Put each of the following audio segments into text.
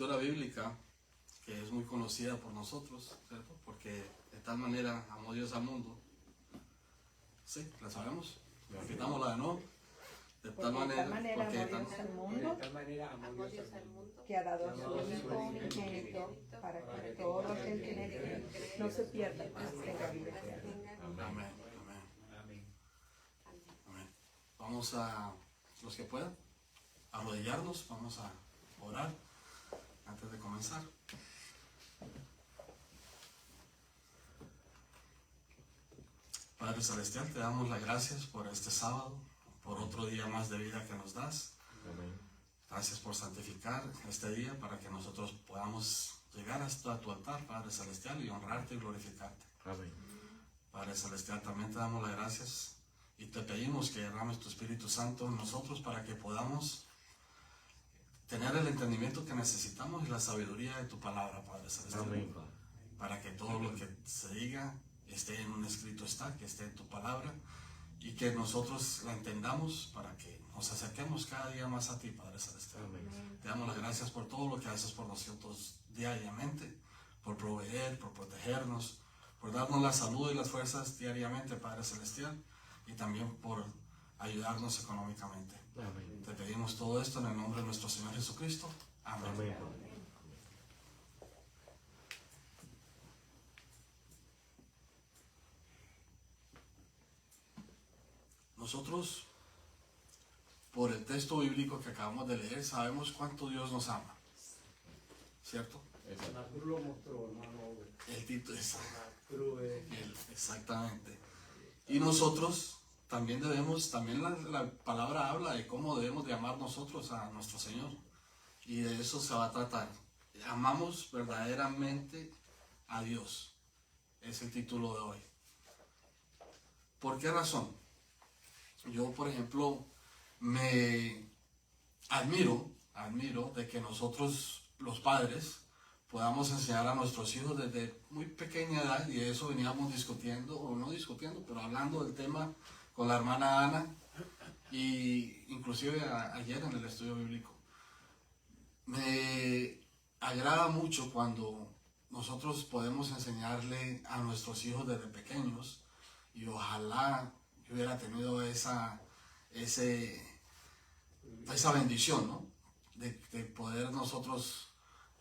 escritura bíblica que es muy conocida por nosotros, ¿cierto? Porque de tal manera amó Dios al mundo. Sí, la sabemos. Repitámosla de nuevo. De tal manera amó Dios al mundo, que ha dado a su Hijo unigénito para que todos los que en él creen no se pierdan, mas tengan vida eterna. Amén. Amén. Vamos a, los que puedan, arrodillarnos, vamos a orar antes de comenzar. Padre Celestial, te damos las gracias por este sábado, por otro día más de vida que nos das. Amén. Gracias por santificar este día para que nosotros podamos llegar hasta tu altar, Padre Celestial, y honrarte y glorificarte. Amén. Padre Celestial, también te damos las gracias y te pedimos que derrames tu Espíritu Santo en nosotros para que podamos tener el entendimiento que necesitamos y la sabiduría de tu palabra, Padre Celestial. Amén. Para que todo lo que se diga esté en un escrito que esté en tu palabra y que nosotros la entendamos para que nos acerquemos cada día más a ti, Padre Celestial. Amén. Te damos las gracias por todo lo que haces por nosotros diariamente, por proveer, por protegernos, por darnos la salud y las fuerzas diariamente, Padre Celestial, y también por ayudarnos económicamente. Amén. Te pedimos todo esto en el nombre de nuestro Señor Jesucristo. Amén. Amén. Nosotros, por el texto bíblico que acabamos de leer, sabemos cuánto Dios nos ama, ¿cierto? Lo mostró, hermano. El título es exactamente. Y nosotros también debemos, también la palabra habla de cómo debemos de amar nosotros a nuestro Señor. Y de eso se va a tratar. Amamos verdaderamente a Dios. Es el título de hoy. ¿Por qué razón? Yo, por ejemplo, me admiro de que nosotros, los padres, podamos enseñar a nuestros hijos desde muy pequeña edad, y de eso veníamos discutiendo, o no discutiendo, pero hablando del tema con la hermana Ana, y inclusive ayer en el estudio bíblico. Me agrada mucho cuando nosotros podemos enseñarle a nuestros hijos desde pequeños, y ojalá yo hubiera tenido esa bendición, ¿no? De poder nosotros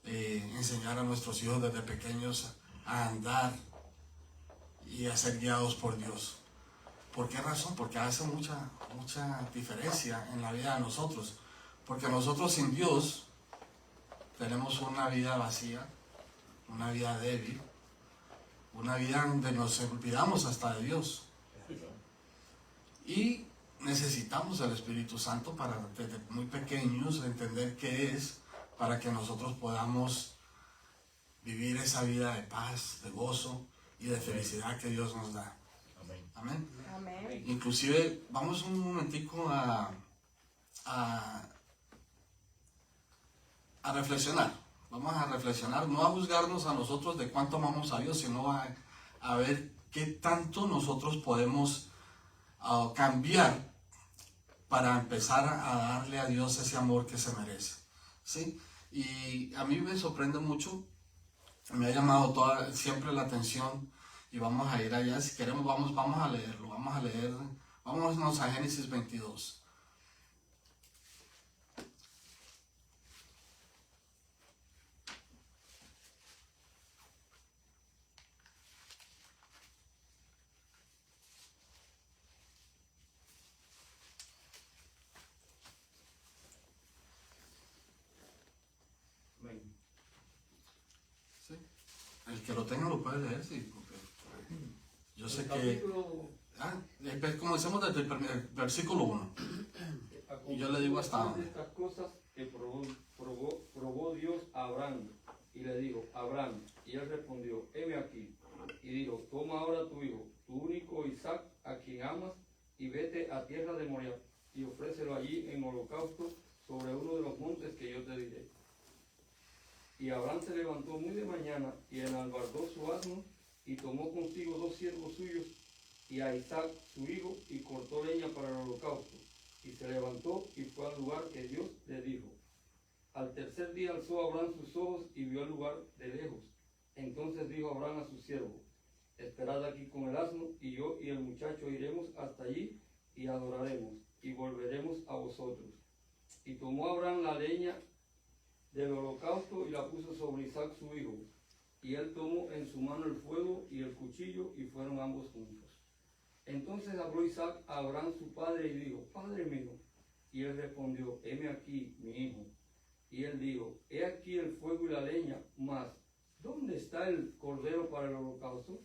enseñar a nuestros hijos desde pequeños a andar y a ser guiados por Dios. ¿Por qué razón? Porque hace mucha diferencia en la vida de nosotros. Porque nosotros sin Dios tenemos una vida vacía, una vida débil, una vida donde nos olvidamos hasta de Dios. Y necesitamos el Espíritu Santo para desde muy pequeños entender qué es, para que nosotros podamos vivir esa vida de paz, de gozo y de felicidad que Dios nos da. Amén. Amén. Amén. Inclusive, vamos un momentico a reflexionar. Vamos a reflexionar, no a juzgarnos a nosotros de cuánto amamos a Dios, sino a ver qué tanto nosotros podemos cambiar para empezar a darle a Dios ese amor que se merece, ¿sí? Y a mí me sorprende mucho, me ha llamado siempre la atención, y vamos a ir allá, si queremos vamos a leerlo, vámonos a Génesis 22. Sí. El que lo tenga lo puede leer, sí, porque yo sé que comencemos desde el versículo 1 y yo le digo hasta dónde. Estas cosas que probó Dios a Abraham, y le dijo: Abraham, y él respondió: heme aquí. Y dijo: toma ahora tu hijo, tu único Isaac, a quien amas, y vete a tierra de Moriah, y ofrécelo allí en holocausto sobre uno de los montes que yo te diré. Y Abraham se levantó muy de mañana, y enalbardó su asno, y tomó consigo 2 siervos suyos, y a Isaac su hijo, y cortó leña para el holocausto. Y se levantó y fue al lugar que Dios le dijo. Al tercer día alzó Abraham sus ojos y vio el lugar de lejos. Entonces dijo Abraham a su siervo: esperad aquí con el asno, y yo y el muchacho iremos hasta allí y adoraremos, y volveremos a vosotros. Y tomó Abraham la leña del holocausto y la puso sobre Isaac su hijo. Y él tomó en su mano el fuego y el cuchillo, y fueron ambos juntos. Entonces habló Isaac a Abraham su padre y dijo: Padre mío. Y él respondió: heme aquí, mi hijo. Y él dijo: he aquí el fuego y la leña, mas ¿dónde está el cordero para el holocausto?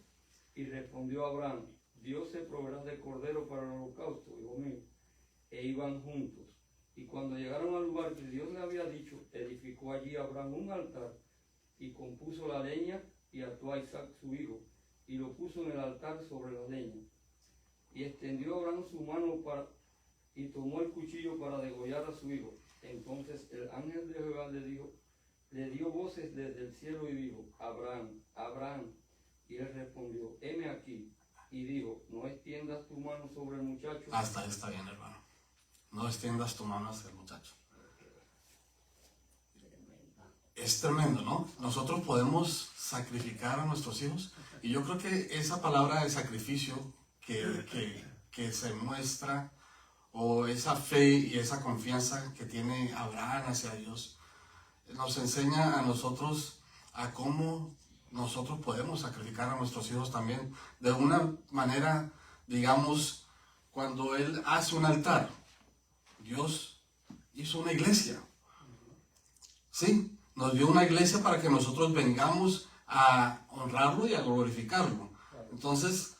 Y respondió Abraham: Dios se proveerá de cordero para el holocausto, hijo mío. E iban juntos. Y cuando llegaron al lugar que Dios le había dicho, edificó allí Abraham un altar, y compuso la leña, y ató a Isaac su hijo, y lo puso en el altar sobre la leña. Y extendió Abraham su mano y tomó el cuchillo para degollar a su hijo. Entonces el ángel de Jehová le dio voces desde el cielo y dijo: Abraham, Abraham. Y él respondió: heme aquí. Y dijo: no extiendas tu mano sobre el muchacho. Hasta ahí está bien, hermano. No extiendas tu mano hacia el muchacho. Es tremendo, ¿no? Nosotros podemos sacrificar a nuestros hijos. Y yo creo que esa palabra de sacrificio que se muestra, o esa fe y esa confianza que tiene Abraham hacia Dios, nos enseña a nosotros a cómo nosotros podemos sacrificar a nuestros hijos también. De una manera, digamos, cuando Él hace un altar, Dios hizo una iglesia. Sí, nos dio una iglesia para que nosotros vengamos a honrarlo y a glorificarlo. Entonces,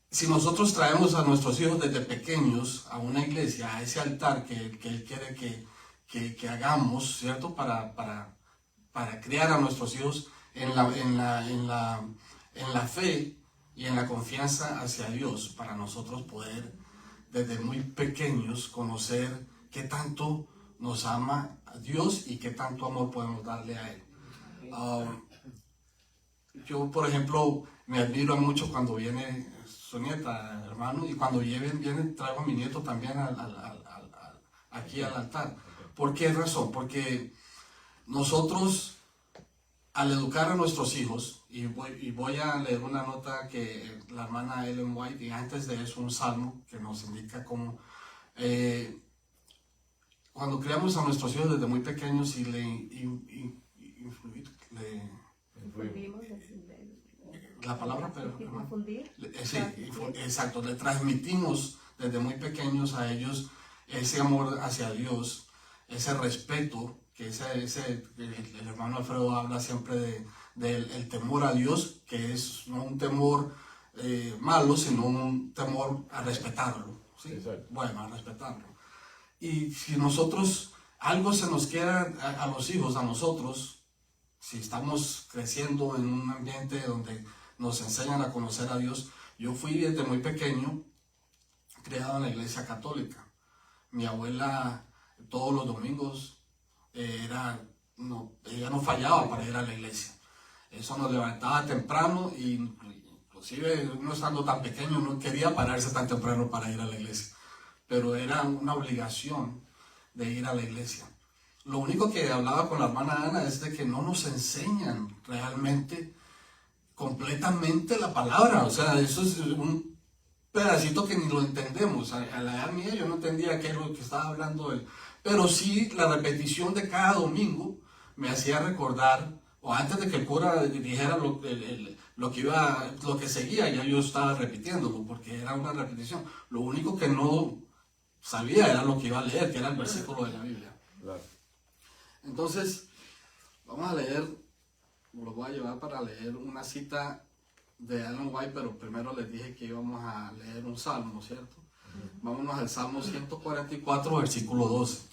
si nosotros traemos a nuestros hijos desde pequeños a una iglesia, a ese altar que Él quiere que hagamos, ¿cierto? Para criar a nuestros hijos en la fe y en la confianza hacia Dios, para nosotros poder desde muy pequeños conocer qué tanto nos ama a Dios y qué tanto amor podemos darle a Él. Yo, por ejemplo, me admiro mucho cuando viene su nieta, hermano, y cuando viene traigo a mi nieto también aquí al altar. ¿Por qué razón? Porque nosotros, al educar a nuestros hijos, y voy a leer una nota que la hermana Ellen White, y antes de eso un salmo que nos indica cómo cuando criamos a nuestros hijos desde muy pequeños y la palabra, pero sí, exacto, le transmitimos desde muy pequeños a ellos ese amor hacia Dios, ese respeto, que el hermano Alfredo habla siempre del temor a Dios, que es no un temor malo, sino un temor a respetarlo, ¿sí? Bueno, a respetarlo. Y si nosotros, algo se nos queda a los hijos, a nosotros, si estamos creciendo en un ambiente donde nos enseñan a conocer a Dios. Yo fui desde muy pequeño criado en la iglesia católica. Mi abuela todos los domingos ella no fallaba para ir a la iglesia. Eso nos levantaba temprano, y inclusive uno estando tan pequeño no quería pararse tan temprano para ir a la iglesia, pero era una obligación de ir a la iglesia. Lo único que hablaba con la hermana Ana es de que no nos enseñan realmente completamente la palabra. O sea, eso es un pedacito que ni lo entendemos. A la edad mía yo no entendía qué es lo que estaba hablando él, pero sí la repetición de cada domingo me hacía recordar, o antes de que el cura dijera lo que seguía, ya yo estaba repitiéndolo, porque era una repetición. Lo único que no sabía era lo que iba a leer, que era el versículo de la Biblia. Claro. Entonces, vamos a leer, lo voy a llevar para leer una cita de Ellen White, pero primero les dije que íbamos a leer un salmo, ¿cierto? Vámonos al Salmo 144, versículo 12.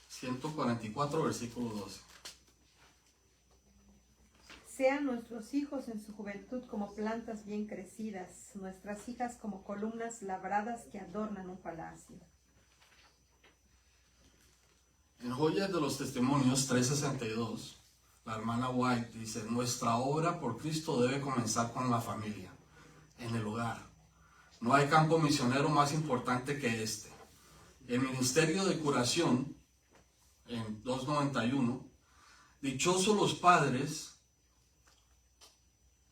144, versículo 12. Sean nuestros hijos en su juventud como plantas bien crecidas, nuestras hijas como columnas labradas que adornan un palacio. En Joyas de los Testimonios 362, la hermana White dice: nuestra obra por Cristo debe comenzar con la familia, en el hogar. No hay campo misionero más importante que este. el ministerio de curación, en 2:91, dichosos los padres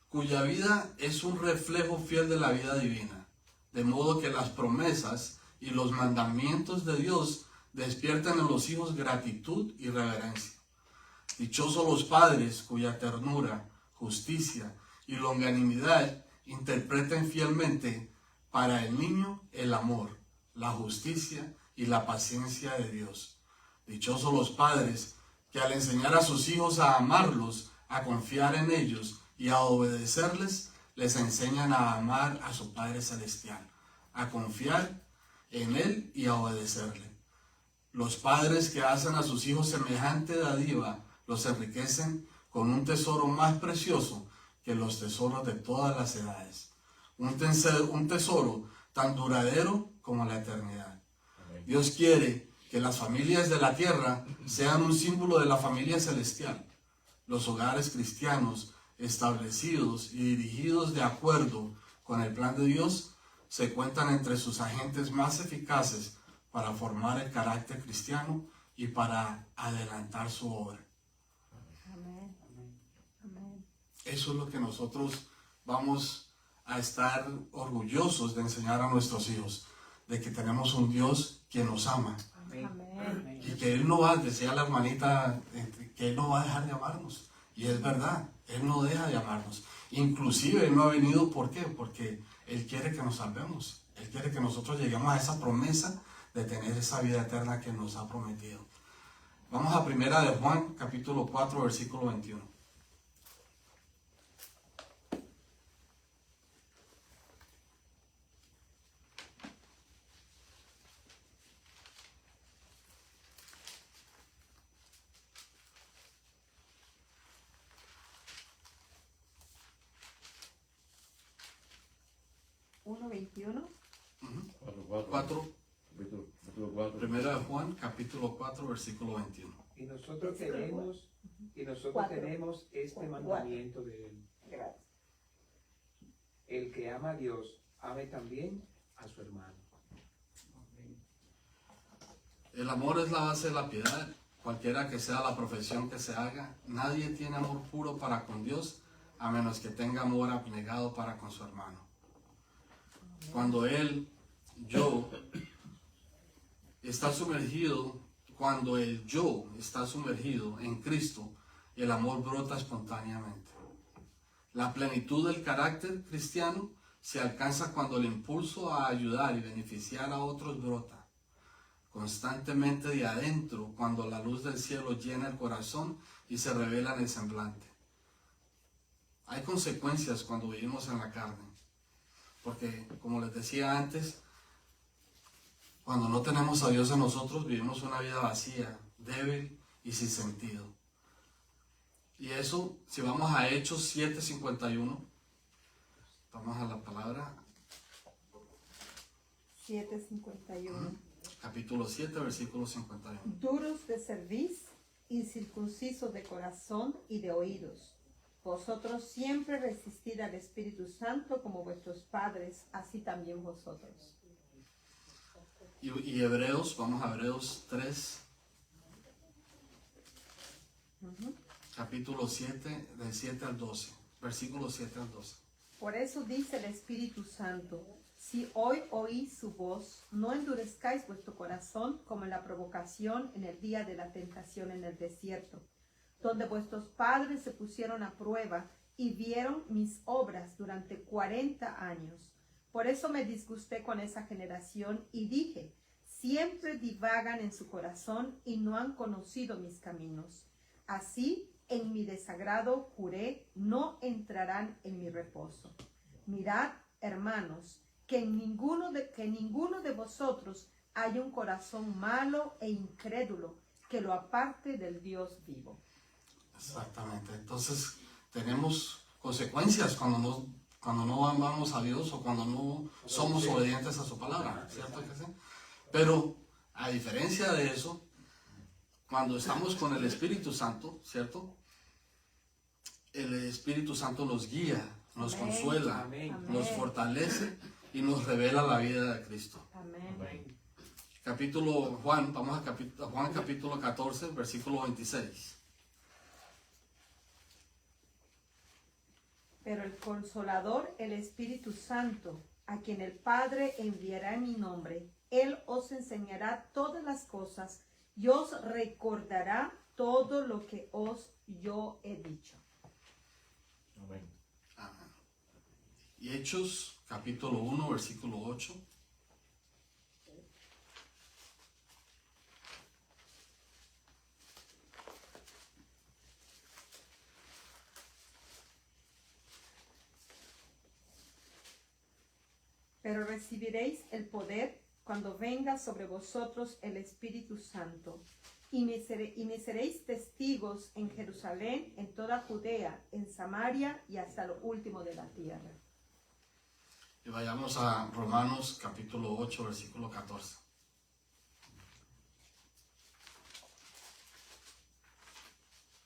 cuya vida es un reflejo fiel de la vida divina, de modo que las promesas y los mandamientos de Dios despiertan en los hijos gratitud y reverencia. Dichosos los padres cuya ternura, justicia y longanimidad interpreten fielmente para el niño el amor, la justicia y la paciencia de Dios. Dichosos los padres que al enseñar a sus hijos a amarlos, a confiar en ellos y a obedecerles, les enseñan a amar a su Padre Celestial, a confiar en Él y a obedecerle. Los padres que hacen a sus hijos semejante dádiva los enriquecen con un tesoro más precioso que los tesoros de todas las edades. Un tesoro tan duradero como la eternidad. Dios quiere que las familias de la tierra sean un símbolo de la familia celestial. Los hogares cristianos establecidos y dirigidos de acuerdo con el plan de Dios se cuentan entre sus agentes más eficaces para formar el carácter cristiano y para adelantar su obra. Amén. Amén. Eso es lo que nosotros vamos a estar orgullosos de enseñar a nuestros hijos, de que tenemos un Dios que nos ama. Amén. Y que Él no va, decía la hermanita, que Él no va a dejar de amarnos. Y es verdad, Él no deja de amarnos. Inclusive Él no ha venido, ¿por qué? Porque Él quiere que nos salvemos. Él quiere que nosotros lleguemos a esa promesa de tener esa vida eterna que nos ha prometido. Vamos a 1 de Juan, capítulo 4, versículo 21. ¿1:21? 4, Capítulo 4. 1 de Juan, capítulo 4, versículo 21. Y nosotros Cuatro. tenemos este mandamiento de él. Gracias. El que ama a Dios, ame también a su hermano. El amor es la base de la piedad, cualquiera que sea la profesión que se haga. Nadie tiene amor puro para con Dios, a menos que tenga amor abnegado para con su hermano. Cuando cuando el yo está sumergido en Cristo, el amor brota espontáneamente. La plenitud del carácter cristiano se alcanza cuando el impulso a ayudar y beneficiar a otros brota constantemente de adentro, cuando la luz del cielo llena el corazón y se revela en el semblante. Hay consecuencias cuando vivimos en la carne, porque como les decía antes, cuando no tenemos a Dios en nosotros, vivimos una vida vacía, débil y sin sentido. Y eso, si vamos a Hechos 7:51, vamos a la palabra. 7:51. Capítulo 7, versículo 51. Duros de cerviz, incircuncisos de corazón y de oídos. Vosotros siempre resistid al Espíritu Santo como vuestros padres, así también vosotros. Y Hebreos, vamos a Hebreos 3, capítulo 7, del 7 al 12, versículo 7 al 12. Por eso dice el Espíritu Santo: si hoy oís su voz, no endurezcáis vuestro corazón como en la provocación en el día de la tentación en el desierto, donde vuestros padres se pusieron a prueba y vieron mis obras durante 40 años. Por eso me disgusté con esa generación y dije: siempre divagan en su corazón y no han conocido mis caminos. Así, en mi desagrado juré, no entrarán en mi reposo. Mirad, hermanos, que ninguno de vosotros haya un corazón malo e incrédulo que lo aparte del Dios vivo. Exactamente. Entonces, tenemos consecuencias cuando no amamos a Dios o cuando no somos obedientes a su palabra, ¿cierto que sí? Pero, a diferencia de eso, cuando estamos con el Espíritu Santo, ¿cierto? El Espíritu Santo nos guía, nos Amén. consuela, Amén. nos fortalece y nos revela la vida de Cristo. Amén. Vamos a Juan capítulo 14, versículo 26. Pero el Consolador, el Espíritu Santo, a quien el Padre enviará en mi nombre, Él os enseñará todas las cosas y os recordará todo lo que yo he dicho. Amén. Amén. Y Hechos capítulo 1, versículo 8. Pero recibiréis el poder cuando venga sobre vosotros el Espíritu Santo, y me seréis testigos en Jerusalén, en toda Judea, en Samaria y hasta lo último de la tierra. Y vayamos a Romanos capítulo 8, versículo 14.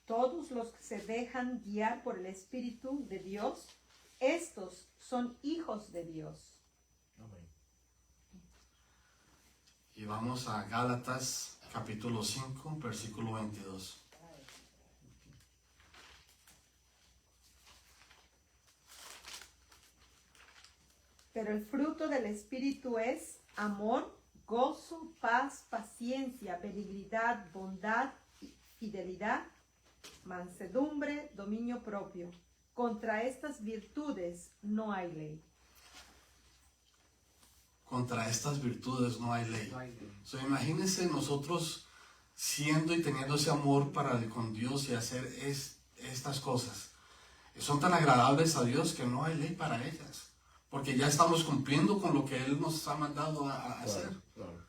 Todos los que se dejan guiar por el Espíritu de Dios, estos son hijos de Dios. Amén. Y vamos a Gálatas capítulo 5, versículo 22. Pero el fruto del Espíritu es amor, gozo, paz, paciencia, benignidad, bondad, fidelidad, mansedumbre, dominio propio. Contra estas virtudes no hay ley. Contra estas virtudes no hay ley. No hay ley. So, imagínense nosotros siendo y teniendo ese amor con Dios y hacer estas cosas. Son tan agradables a Dios que no hay ley para ellas. Porque ya estamos cumpliendo con lo que Él nos ha mandado a hacer. Claro.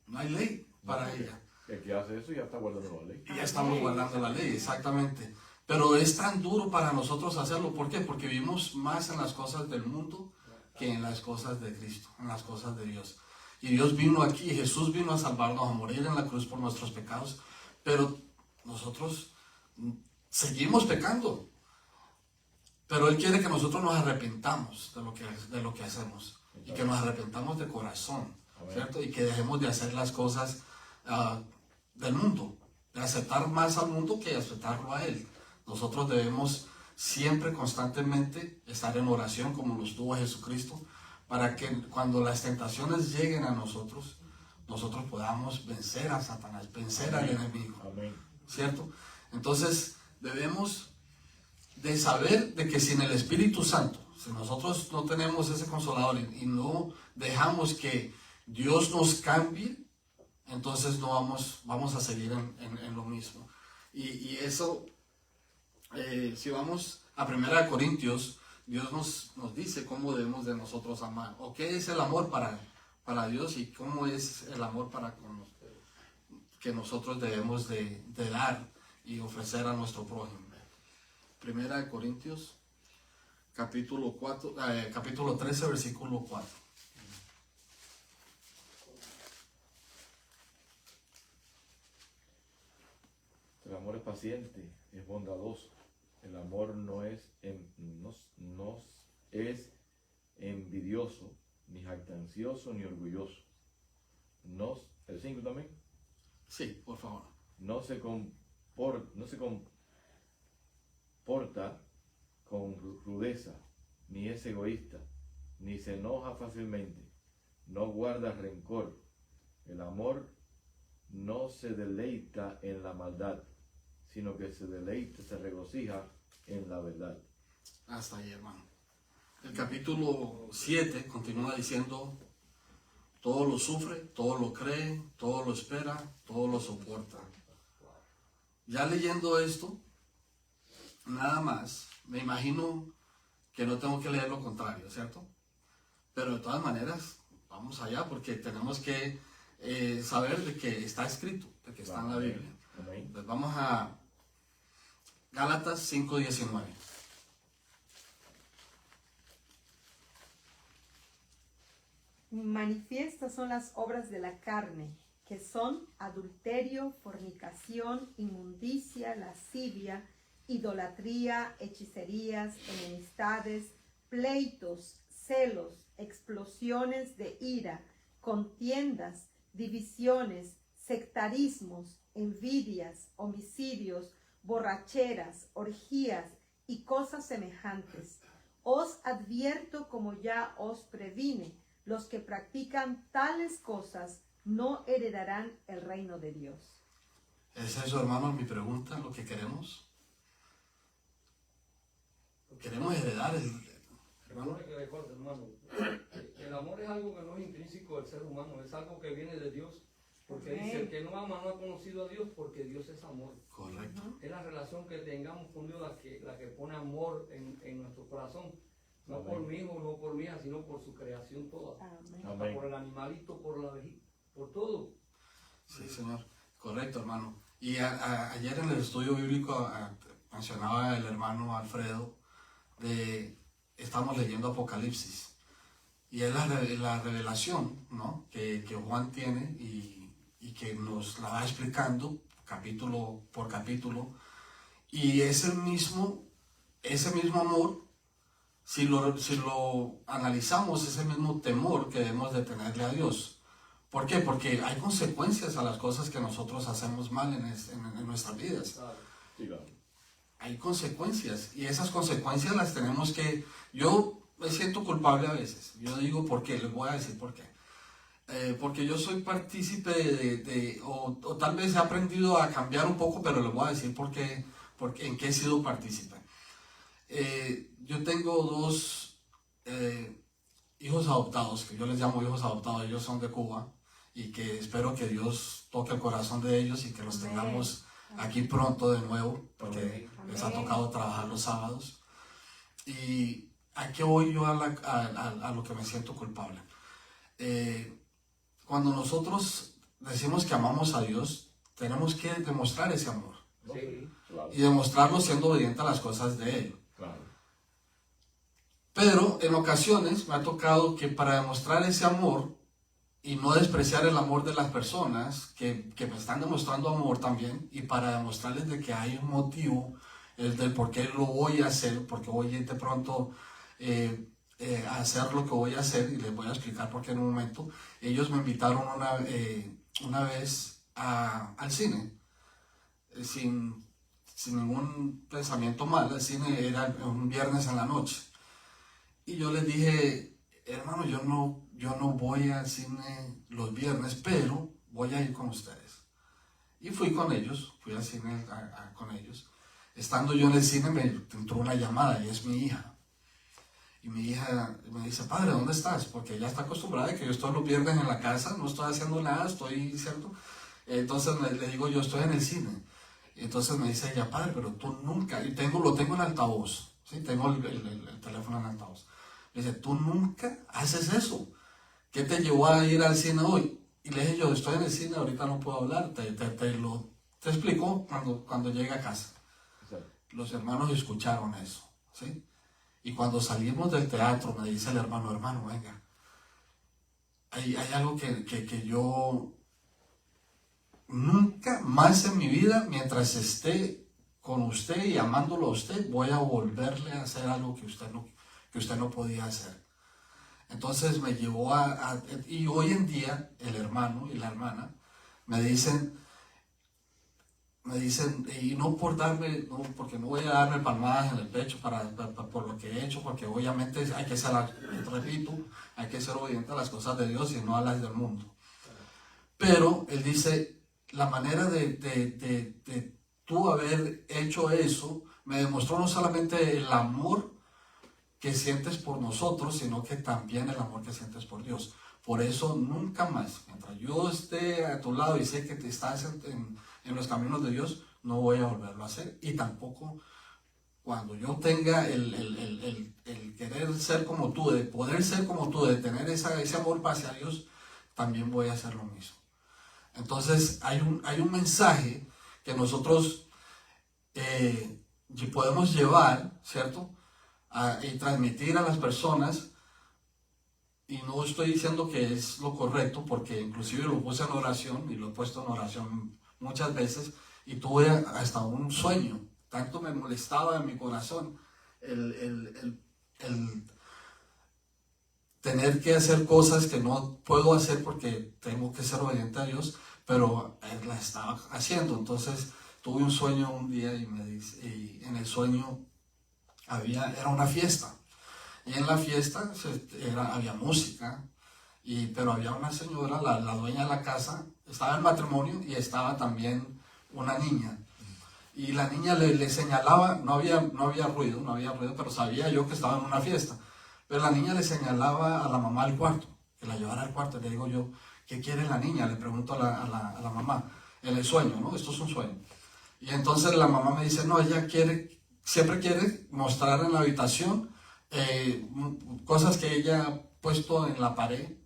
No hay ley para porque ella. El que hace eso ya está guardando la ley. Y ya estamos guardando la ley, exactamente. Pero es tan duro para nosotros hacerlo. ¿Por qué? Porque vivimos más en las cosas del mundo que en las cosas de Cristo, en las cosas de Dios. Y Dios vino aquí, Jesús vino a salvarnos, a morir en la cruz por nuestros pecados. Pero nosotros seguimos pecando. Pero Él quiere que nosotros nos arrepentamos de lo que hacemos. Y que nos arrepentamos de corazón, ¿cierto? Y que dejemos de hacer las cosas del mundo. De aceptar más al mundo que aceptarlo a Él. Nosotros debemos siempre, constantemente, estar en oración como lo estuvo Jesucristo, para que cuando las tentaciones lleguen a nosotros, nosotros podamos vencer a Satanás, vencer al enemigo. Amén. ¿Cierto? Entonces, debemos de saber de que sin el Espíritu Santo, si nosotros no tenemos ese Consolador y no dejamos que Dios nos cambie, entonces no vamos a seguir en lo mismo. Y eso, si vamos a 1 Corintios, Dios nos dice cómo debemos de nosotros amar, o qué es el amor para Dios y cómo es el amor que nosotros debemos de dar y ofrecer a nuestro prójimo. 1 Corintios, capítulo 13, versículo 4. El amor es paciente, es bondadoso. El amor no es envidioso, ni jactancioso, ni orgulloso. ¿El 5 también? Sí, por favor. No se comporta con rudeza, ni es egoísta, ni se enoja fácilmente, no guarda rencor. El amor no se deleita en la maldad, sino que se regocija en la verdad. Hasta ahí, hermano. El capítulo 7 continúa diciendo: todo lo sufre, todo lo cree, todo lo espera, todo lo soporta. Ya leyendo esto, nada más, me imagino que no tengo que leer lo contrario, ¿cierto? Pero de todas maneras, vamos allá, porque tenemos que saber de que está escrito, de que está en la Biblia. Amén. Entonces vamos a Gálatas 5:19. Manifiestas son las obras de la carne, que son adulterio, fornicación, inmundicia, lascivia, idolatría, hechicerías, enemistades, pleitos, celos, explosiones de ira, contiendas, divisiones, sectarismos, envidias, homicidios, borracheras, orgías y cosas semejantes. Os advierto, como ya os previne, los que practican tales cosas no heredarán el reino de Dios. ¿Es eso, hermano, mi pregunta, lo que queremos? Queremos heredar el... Hermano, el amor es algo que no es intrínseco del ser humano, es algo que viene de Dios. Porque Amén. dice, el que no ama no ha conocido a Dios, porque Dios es amor. Correcto. Es la relación que tengamos con Dios la que pone amor en nuestro corazón. No Amén. por mi hijo, no por mi hija, sino por su creación toda. Amén. Hasta Amén. por el animalito, por la abejita, por todo. Sí, Señor. Correcto, hermano. Y ayer en el estudio bíblico mencionaba el hermano Alfredo estamos leyendo Apocalipsis. Y es la revelación, ¿no? que Juan tiene y que nos la va explicando capítulo por capítulo. Y ese mismo amor, si lo analizamos, ese mismo temor que debemos de tenerle a Dios. ¿Por qué? Porque hay consecuencias a las cosas que nosotros hacemos mal en nuestras vidas. ¿Sabes? Sí, claro. Hay consecuencias y esas consecuencias las tenemos que... Yo me siento culpable a veces. Yo digo por qué, les voy a decir por qué. Porque yo soy partícipe o tal vez he aprendido a cambiar un poco, pero les voy a decir por qué, en qué he sido partícipe. Yo tengo dos hijos adoptados, que yo les llamo hijos adoptados, ellos son de Cuba, y que espero que Dios toque el corazón de ellos y que los Amén. tengamos aquí pronto de nuevo, porque Amén. les ha tocado trabajar los sábados. Y ¿a qué voy yo a lo que me siento culpable? Cuando nosotros decimos que amamos a Dios, tenemos que demostrar ese amor Sí. Claro. y demostrarlo siendo obediente a las cosas de Él. Claro. Pero en ocasiones me ha tocado que para demostrar ese amor y no despreciar el amor de las personas que me están demostrando amor también, y para demostrarles de que hay un motivo, el del por qué lo voy a hacer, porque voy de pronto a hacer lo que voy a hacer, y les voy a explicar por qué en un momento. Ellos me invitaron una vez al cine, sin ningún pensamiento mal. El cine era un viernes en la noche. Y yo les dije, hermano, yo no voy al cine los viernes, pero voy a ir con ustedes. Y fui con ellos, fui al cine con ellos. Estando yo en el cine me entró una llamada, y es mi hija. Y mi hija me dice, padre, ¿dónde estás? Porque ella está acostumbrada a que yo estoy los viernes en la casa, no estoy haciendo nada, estoy, ¿cierto? Entonces le digo, yo estoy en el cine. Y entonces me dice ella, padre, pero tú nunca, y lo tengo en altavoz, ¿sí? Tengo el teléfono en altavoz. Me dice, tú nunca haces eso. ¿Qué te llevó a ir al cine hoy? Y le dije, yo estoy en el cine, ahorita no puedo hablar, te explico cuando llegue a casa. Exacto. Los hermanos escucharon eso, ¿sí? Y cuando salimos del teatro me dice el hermano, venga, hay algo que yo nunca más en mi vida, mientras esté con usted y amándolo a usted, voy a volverle a hacer algo que usted no podía hacer. Entonces me llevó y hoy en día el hermano y la hermana me dicen, y no porque no voy a darme palmadas en el pecho por lo que he hecho, porque obviamente hay que ser, repito, hay que ser obediente a las cosas de Dios y no a las del mundo. Pero él dice, la manera de tú haber hecho eso me demostró no solamente el amor que sientes por nosotros, sino que también el amor que sientes por Dios. Por eso nunca más, mientras yo esté a tu lado y sé que te estás en los caminos de Dios, no voy a volverlo a hacer. Y tampoco cuando yo tenga el querer ser como tú, de poder ser como tú, de tener ese amor hacia Dios, también voy a hacer lo mismo. Entonces hay un mensaje que nosotros podemos llevar, ¿cierto? Y transmitir a las personas. Y no estoy diciendo que es lo correcto, porque inclusive lo puse en oración y lo he puesto en oración muchas veces, y tuve hasta un sueño, tanto me molestaba en mi corazón el tener que hacer cosas que no puedo hacer porque tengo que ser obediente a Dios, pero Él la estaba haciendo. Entonces tuve un sueño un día y me dice, y en el sueño era una fiesta. Y en la fiesta había música, pero había una señora, la dueña de la casa, estaba en matrimonio y estaba también una niña. Y la niña le señalaba, no había ruido, pero sabía yo que estaba en una fiesta. Pero la niña le señalaba a la mamá al cuarto, que la llevara al cuarto. Y le digo yo, ¿qué quiere la niña? Le pregunto a la mamá, en el sueño, ¿no? Esto es un sueño. Y entonces la mamá me dice, no, ella siempre quiere mostrar en la habitación cosas que ella ha puesto en la pared,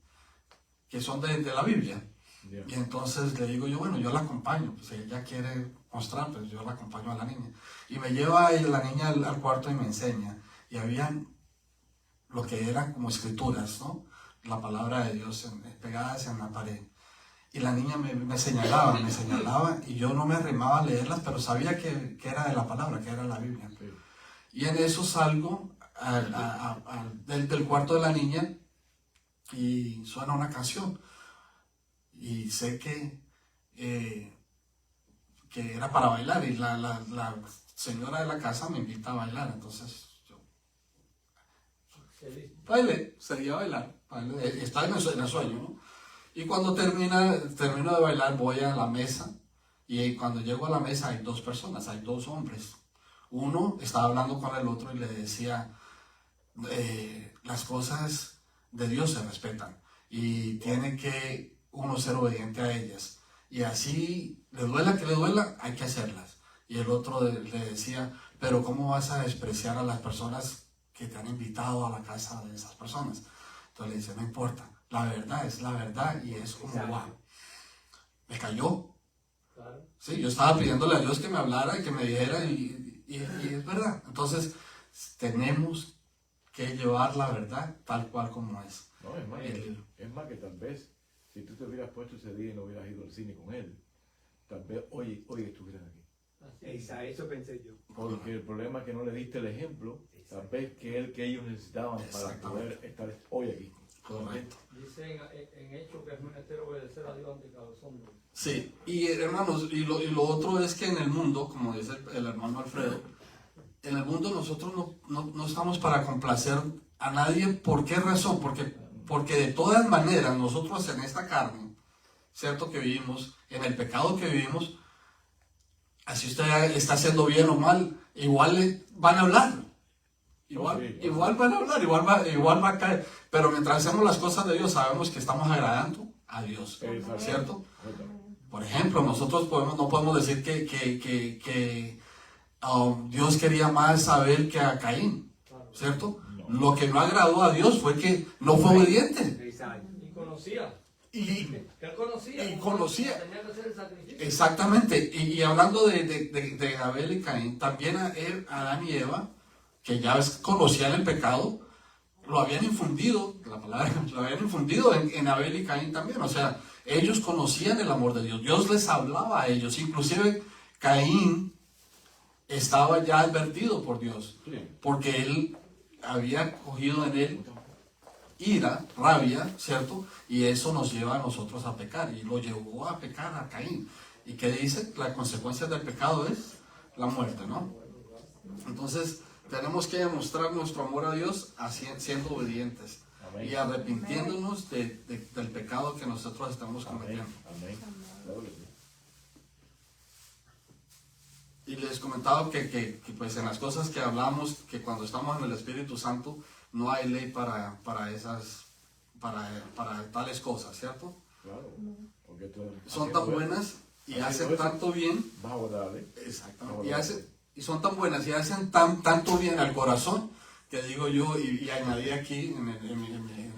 que son de la Biblia. Yeah. Y entonces le digo yo, bueno, yo la acompaño, pues ella quiere mostrar, pues yo la acompaño a la niña. Y me lleva la niña al cuarto y me enseña. Y habían lo que eran como escrituras, ¿no? La palabra de Dios pegadas en la pared. Y la niña me señalaba, y yo no me arrimaba a leerlas, pero sabía que era de la palabra, que era la Biblia. Sí. Y en eso salgo del cuarto de la niña y suena una canción. Y sé que era para bailar, y la señora de la casa me invita a bailar. Entonces yo bailé, sería bailar, estaba en el sueño, ¿no? Y cuando termino de bailar, voy a la mesa, y cuando llego a la mesa hay dos personas, hay dos hombres. Uno estaba hablando con el otro y le decía, las cosas de Dios se respetan y tiene que uno ser obediente a ellas. Y así, le duela que le duela, hay que hacerlas. Y el otro le decía, pero ¿cómo vas a despreciar a las personas que te han invitado a la casa de esas personas? Entonces le dice, no importa, la verdad es la verdad. Y es como, wow, me cayó. Claro. Sí, yo estaba pidiéndole a Dios que me hablara y que me dijera, y es verdad. Entonces tenemos que llevar la verdad tal cual como es. No, es más que tal vez, si tú te hubieras puesto ese día y no hubieras ido al cine con él, tal vez hoy estuvieras aquí. Eso pensé yo. Porque el problema es que no le diste el ejemplo, tal vez que ellos necesitaban para poder estar hoy aquí. Correcto. Dice en Hechos que es menester obedecer a Dios ante cada hombre. Sí, y hermanos, y lo otro es que en el mundo, como dice el hermano Alfredo, en el mundo nosotros no estamos para complacer a nadie. ¿Por qué razón? Porque de todas maneras nosotros en esta carne, cierto, que vivimos, en el pecado que vivimos, así usted está haciendo bien o mal, igual van a hablar. Igual van a hablar, igual va a caer. Pero mientras hacemos las cosas de Dios, sabemos que estamos agradando a Dios, ¿cierto? Por ejemplo, nosotros no podemos decir que Dios quería más a Abel que a Caín, ¿cierto? No. Lo que no agradó a Dios fue que no fue obediente. Y conocía. Él conocía. Tenía que hacer el sacrificio. Exactamente. Y hablando de Abel y Caín, también Adán y Eva, que ya conocían el pecado, lo habían infundido, la palabra, lo habían infundido en Abel y Caín también. O sea, ellos conocían el amor de Dios. Dios les hablaba a ellos. Inclusive Caín estaba ya advertido por Dios, porque él había cogido en él ira, rabia, ¿cierto? Y eso nos lleva a nosotros a pecar, y lo llevó a pecar a Caín. ¿Y qué dice? La consecuencia del pecado es la muerte, ¿no? Entonces tenemos que demostrar nuestro amor a Dios siendo obedientes. Amén. Y arrepintiéndonos del pecado que nosotros estamos cometiendo. Amén. Amén. Y les comentaba que pues en las cosas que hablamos, que cuando estamos en el Espíritu Santo no hay ley para tales cosas, ¿cierto? Claro. Porque son tan buenas y hacen tanto bien. Exactamente. Y son tan buenas y hacen tanto bien al corazón, que digo yo, y añadí aquí en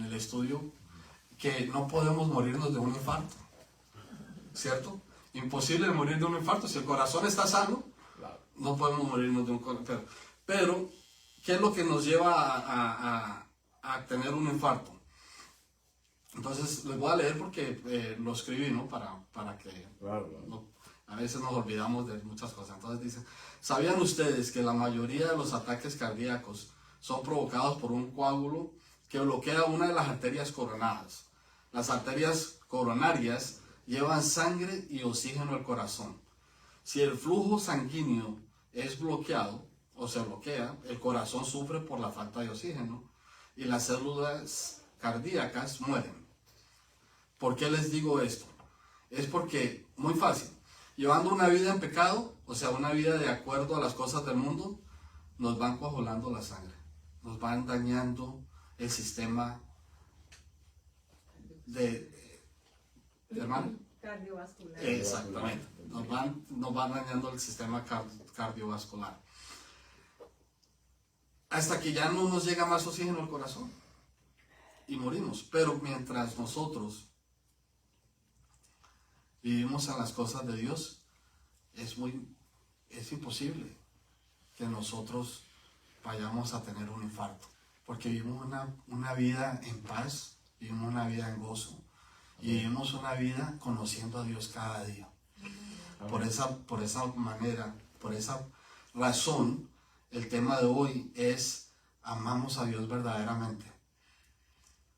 el estudio, que no podemos morirnos de un infarto, ¿cierto? Imposible morir de un infarto. Si el corazón está sano, no podemos morirnos de un infarto. Pero, ¿qué es lo que nos lleva a tener un infarto? Entonces, les voy a leer porque lo escribí, ¿no? Para que a veces nos olvidamos de muchas cosas. Entonces dice, ¿sabían ustedes que la mayoría de los ataques cardíacos son provocados por un coágulo que bloquea una de las arterias coronadas. Las arterias coronarias llevan sangre y oxígeno al corazón. Si el flujo sanguíneo es bloqueado o se bloquea, el corazón sufre por la falta de oxígeno y las células cardíacas mueren. ¿Por qué les digo esto? Es porque, muy fácil, llevando una vida en pecado, o sea, una vida de acuerdo a las cosas del mundo, nos van coagulando la sangre, nos van dañando el sistema hermano. Cardiovascular. Exactamente, nos van dañando el sistema cardiovascular. Hasta que ya no nos llega más oxígeno al corazón y morimos. Pero mientras nosotros vivimos en las cosas de Dios, es imposible que nosotros vayamos a tener un infarto, porque vivimos una vida en paz, vivimos una vida en gozo y vivimos una vida conociendo a Dios cada día. Por esa manera, por esa razón, el tema de hoy es: amamos a Dios verdaderamente.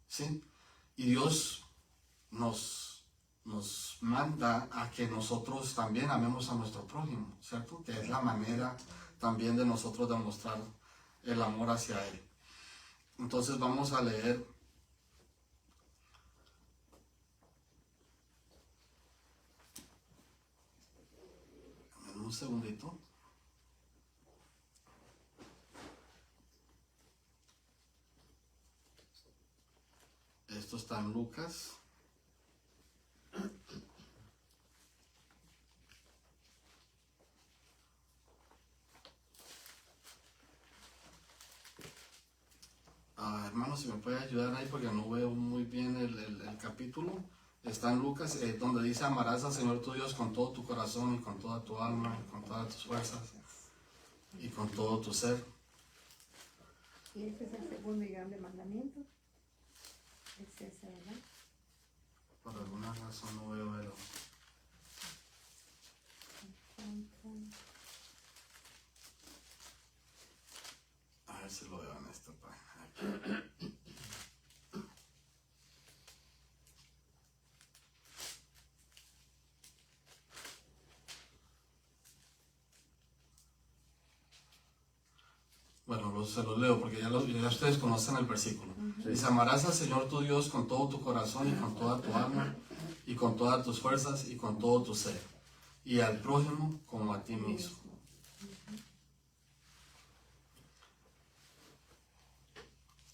¿Sí? Y Dios nos manda a que nosotros también amemos a nuestro prójimo, ¿cierto? Que es la manera también de nosotros demostrar el amor hacia Él. Entonces vamos a leer un segundito. Esto está en Lucas. Hermano, si me puede ayudar ahí porque no veo muy bien el capítulo. Está en Lucas, donde dice: amarás al Señor tu Dios con todo tu corazón y con toda tu alma y con todas tus fuerzas y con todo tu ser. Y este es el segundo y grande mandamiento. Es ese, ¿verdad? Por alguna razón no veo el... A ver si lo veo en esta página. Aquí. Bueno, se los leo porque ya ustedes conocen el versículo. Dice: amarás al Señor tu Dios con todo tu corazón y con toda tu alma y con todas tus fuerzas y con todo tu ser, y al prójimo como a ti mismo.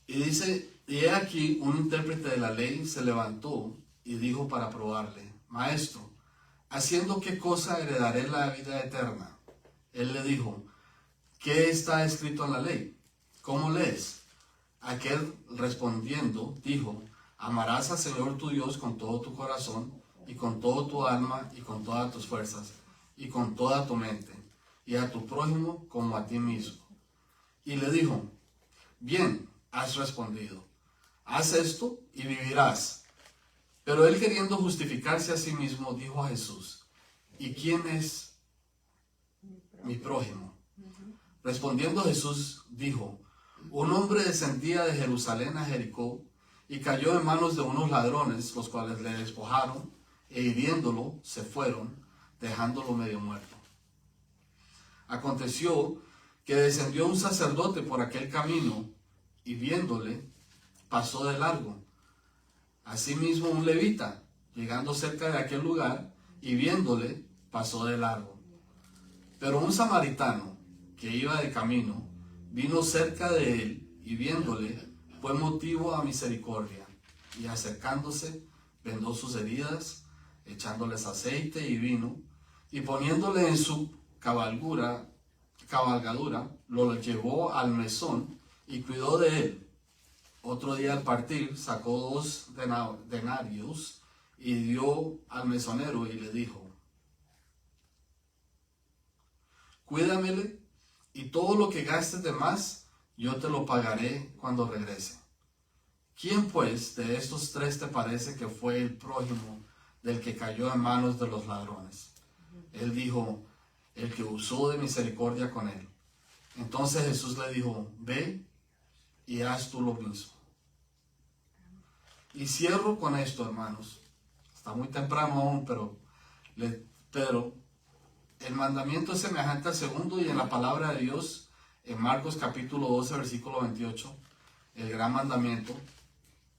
Y dice: y he aquí, un intérprete de la ley se levantó y dijo para probarle: Maestro, ¿haciendo qué cosa heredaré la vida eterna? Él le dijo: ¿qué está escrito en la ley? ¿Cómo lees? Aquel respondiendo dijo: amarás al Señor tu Dios con todo tu corazón y con todo tu alma y con todas tus fuerzas y con toda tu mente, y a tu prójimo como a ti mismo. Y le dijo: bien has respondido, haz esto y vivirás. Pero él, queriendo justificarse a sí mismo, dijo a Jesús: ¿y quién es mi prójimo? Respondiendo Jesús dijo: un hombre descendía de Jerusalén a Jericó y cayó en manos de unos ladrones, los cuales le despojaron e hiriéndolo se fueron, dejándolo medio muerto. Aconteció que descendió un sacerdote por aquel camino y viéndole pasó de largo. Asimismo un levita, llegando cerca de aquel lugar y viéndole pasó de largo. Pero un samaritano que iba de camino vino cerca de él y viéndole fue motivo a misericordia, y acercándose vendó sus heridas, echándoles aceite y vino, y poniéndole en su cabalgadura, lo llevó al mesón y cuidó de él. Otro día al partir sacó 2 denarios y dio al mesonero y le dijo: cuídamele, y todo lo que gastes de más yo te lo pagaré cuando regrese. ¿Quién pues de estos 3 te parece que fue el prójimo del que cayó en manos de los ladrones? Él dijo: el que usó de misericordia con él. Entonces Jesús le dijo: ve y haz tú lo mismo. Y cierro con esto, hermanos. Está muy temprano aún, pero el mandamiento es semejante al segundo, y en la palabra de Dios, en Marcos capítulo 12, versículo 28, el gran mandamiento.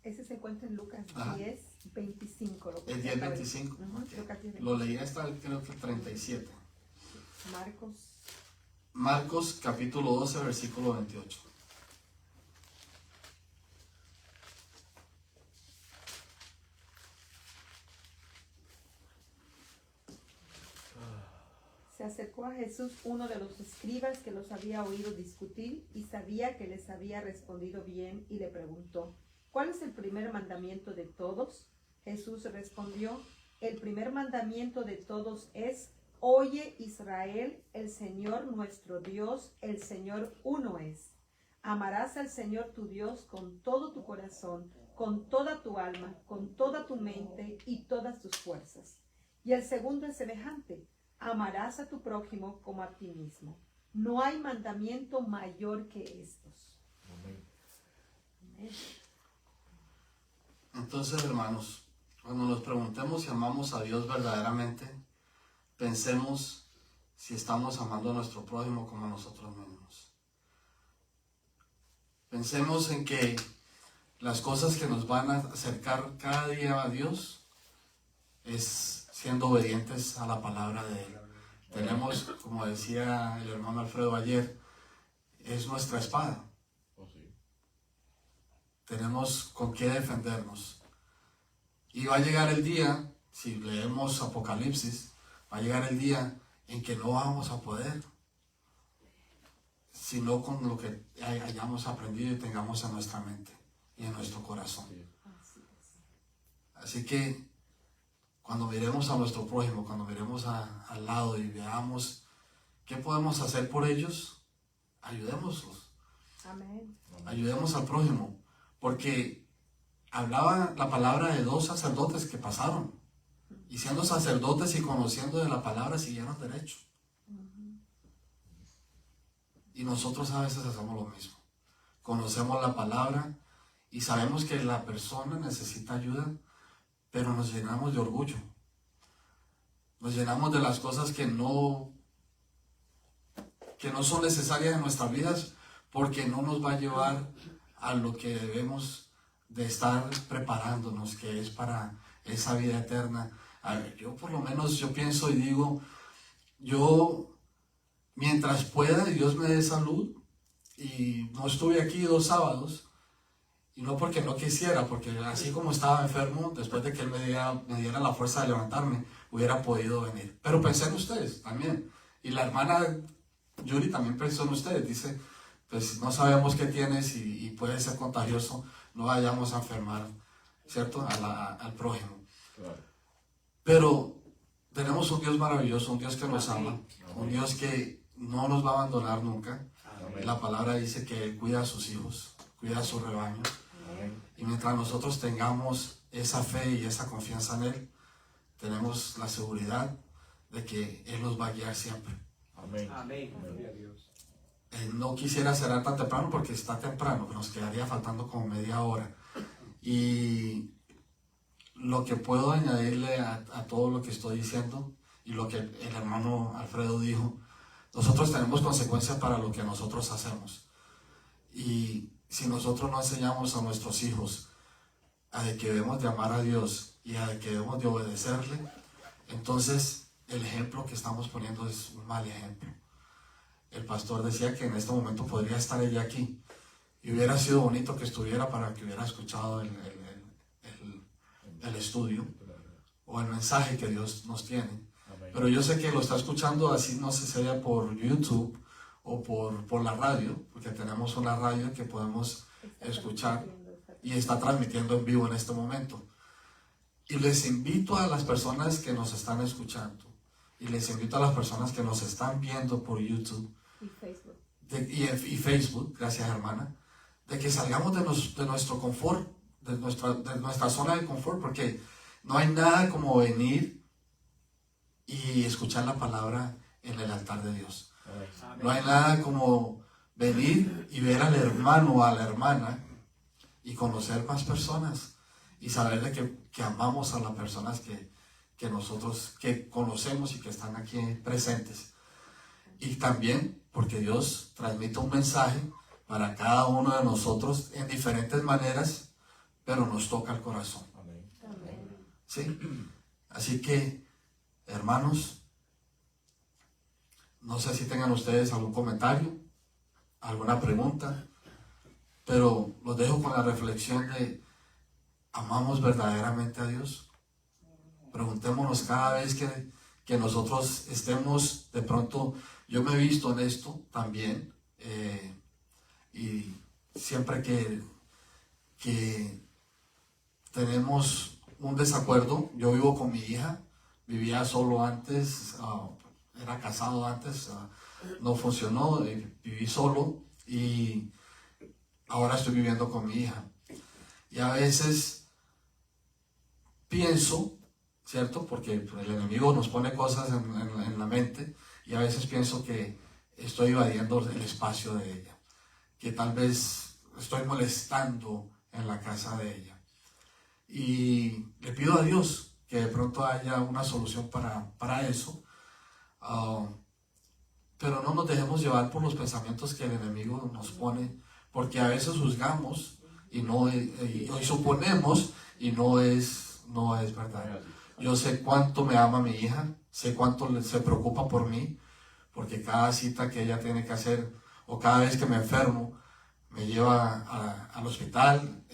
Ese se encuentra en Lucas Ajá. 10, 25. Lo que El usted 10, acaba de 25. decir. Ujú, Ok. Lucas 10, Lo leí hasta creo que 37. Marcos. Marcos capítulo 12, versículo 28. Se acercó a Jesús uno de los escribas que los había oído discutir y sabía que les había respondido bien, y le preguntó: ¿cuál es el primer mandamiento de todos? Jesús respondió: el primer mandamiento de todos es: oye, Israel, el Señor nuestro Dios, el Señor uno es. Amarás al Señor tu Dios con todo tu corazón, con toda tu alma, con toda tu mente y todas tus fuerzas. Y el segundo es semejante: amarás a tu prójimo como a ti mismo. No hay mandamiento mayor que estos. Amén. Amén. Entonces, hermanos, cuando nos preguntemos si amamos a Dios verdaderamente, pensemos si estamos amando a nuestro prójimo como a nosotros mismos. Pensemos en que las cosas que nos van a acercar cada día a Dios es siendo obedientes a la palabra de Él. Tenemos, como decía el hermano Alfredo ayer, es nuestra espada. Oh, sí. Tenemos con qué defendernos. Y va a llegar el día, si leemos Apocalipsis, va a llegar el día en que no vamos a poder, sino con lo que hayamos aprendido y tengamos en nuestra mente y en nuestro corazón. Sí. Así es. Así que cuando miremos a nuestro prójimo, cuando miremos al lado y veamos qué podemos hacer por ellos, ayudémoslos. Amén. Ayudemos al prójimo, porque hablaba la palabra de 2 sacerdotes que pasaron, y siendo sacerdotes y conociendo de la palabra siguieron derecho. Y nosotros a veces hacemos lo mismo. Conocemos la palabra y sabemos que la persona necesita ayuda, pero nos llenamos de orgullo. Nos llenamos de las cosas que no son necesarias en nuestras vidas, porque no nos va a llevar a lo que debemos de estar preparándonos, que es para esa vida eterna. A ver, yo por lo menos yo pienso y digo, yo mientras pueda, Dios me dé salud, y no estuve aquí 2 sábados, y no porque no quisiera, porque así como estaba enfermo, después de que Él me diera la fuerza de levantarme, hubiera podido venir. Pero pensé en ustedes también. Y la hermana Yuri también pensó en ustedes. Dice, pues no sabemos qué tienes y puede ser contagioso, no vayamos a enfermar, ¿cierto? Al prójimo. Claro. Pero tenemos un Dios maravilloso, un Dios que nos ama, un Dios que no nos va a abandonar nunca. Amén. La palabra dice que Él cuida a sus hijos, cuida a su rebaño. Amén. Y mientras nosotros tengamos esa fe y esa confianza en Él, tenemos la seguridad de que Él nos va a guiar siempre. Amén. Amén. Gloria a Dios. No quisiera cerrar tan temprano porque está temprano, nos quedaría faltando como media hora. Y lo que puedo añadirle a todo lo que estoy diciendo y lo que el hermano Alfredo dijo, nosotros tenemos consecuencias para lo que nosotros hacemos. Y si nosotros no enseñamos a nuestros hijos a de que debemos de amar a Dios y a de que debemos de obedecerle, entonces el ejemplo que estamos poniendo es un mal ejemplo. El pastor decía que en este momento podría estar ella aquí y hubiera sido bonito que estuviera para que hubiera escuchado el estudio o el mensaje que Dios nos tiene. Amén. Pero yo sé que lo está escuchando, así no sé si sea por YouTube o por la radio, porque tenemos una radio que podemos escuchar y está transmitiendo en vivo en este momento. Y les invito a las personas que nos están escuchando y les invito a las personas que nos están viendo por YouTube Y Facebook. y Facebook, gracias hermana, de que salgamos de nuestro confort, de nuestra zona de confort, porque no hay nada como venir y escuchar la palabra en el altar de Dios. Amén. No hay nada como venir y ver al hermano o a la hermana y conocer más personas y saber de que amamos a las personas que nosotros que conocemos y que están aquí presentes. Y también porque Dios transmite un mensaje para cada uno de nosotros en diferentes maneras, pero nos toca el corazón. Amén. ¿Sí? Así que, hermanos, no sé si tengan ustedes algún comentario, alguna pregunta, pero los dejo con la reflexión de: ¿amamos verdaderamente a Dios? Preguntémonos cada vez que nosotros estemos, de pronto, yo me he visto en esto también, y siempre que tenemos un desacuerdo, yo vivo con mi hija, vivía solo antes, era casado antes, no funcionó, viví solo y ahora estoy viviendo con mi hija. Y a veces pienso, ¿cierto? Porque el enemigo nos pone cosas en la mente, y a veces pienso que estoy evadiendo el espacio de ella, que tal vez estoy molestando en la casa de ella. Y le pido a Dios que de pronto haya una solución para eso, pero no nos dejemos llevar por los pensamientos que el enemigo nos pone, porque a veces juzgamos y suponemos y no es verdad. Yo sé cuánto me ama mi hija, sé cuánto se preocupa por mí, porque cada cita que ella tiene que hacer, o cada vez que me enfermo, me lleva al hospital,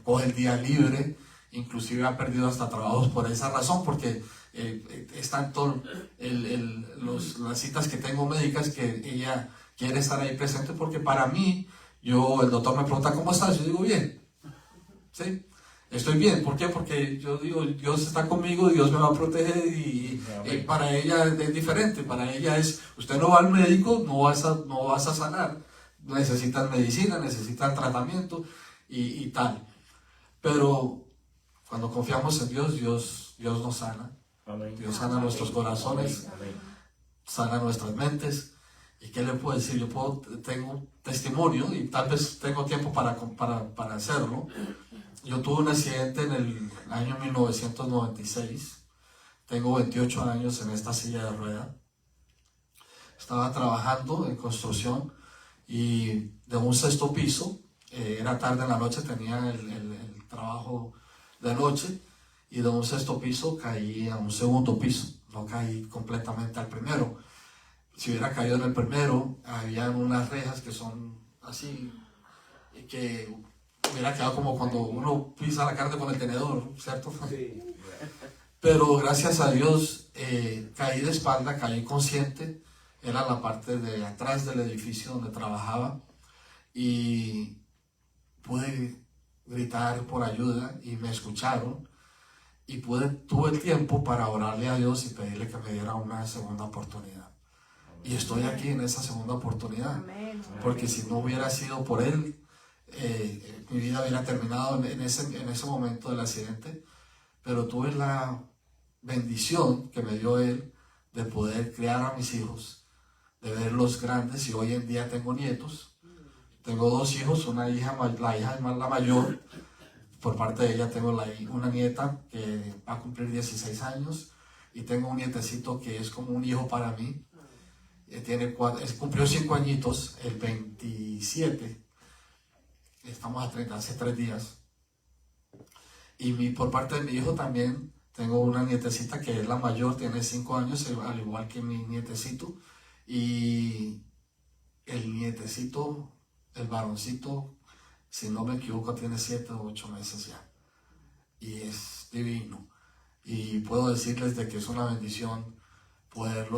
coge el día libre, inclusive ha perdido hasta trabajos por esa razón, porque están todas las citas que tengo médicas que ella quiere estar ahí presente, porque para mí, el doctor me pregunta: ¿cómo estás? Yo digo: bien, ¿sí? Estoy bien. ¿Por qué? Porque yo digo, Dios está conmigo, Dios me va a proteger, y para ella es diferente. Para ella es: usted no va al médico, no vas a sanar, necesitas medicina, necesitas tratamiento y tal. Pero cuando confiamos en Dios, Dios nos sana. Amén. Dios sana nuestros corazones, Amén. sana nuestras mentes. ¿Y qué le puedo decir? Tengo testimonio, y tal vez tengo tiempo para hacerlo. Yo tuve un accidente en el año 1996. Tengo 28 años en esta silla de rueda. Estaba trabajando en construcción y de un 6º piso, era tarde en la noche, tenía el trabajo de noche, y de un 6º piso caí a un 2º piso. No caí completamente al primero. Si hubiera caído en el primero, había unas rejas que son así, y que hubiera quedado como cuando uno pisa la carne con el tenedor, ¿cierto? Sí. Pero gracias a Dios, caí de espalda, caí consciente. Era la parte de atrás del edificio donde trabajaba, y pude gritar por ayuda y me escucharon, y tuve el tiempo para orarle a Dios y pedirle que me diera una segunda oportunidad. Y estoy aquí en esa segunda oportunidad. Amén. Porque si no hubiera sido por Él, mi vida hubiera terminado en ese momento del accidente. Pero tuve la bendición que me dio Él de poder criar a mis hijos, de verlos grandes, y hoy en día tengo nietos. Tengo 2 hijos, una hija, la hija es la mayor. Por parte de ella tengo una nieta que va a cumplir 16 años, y tengo un nietecito que es como un hijo para mí. Cumplió 5 añitos el 27. Estamos a 30, hace 3 días. Y por parte de mi hijo también tengo una nietecita que es la mayor, tiene 5 años, al igual que mi nietecito. Y el nietecito, el varoncito, si no me equivoco, tiene 7 o 8 meses ya. Y es divino. Y puedo decirles de que es una bendición poder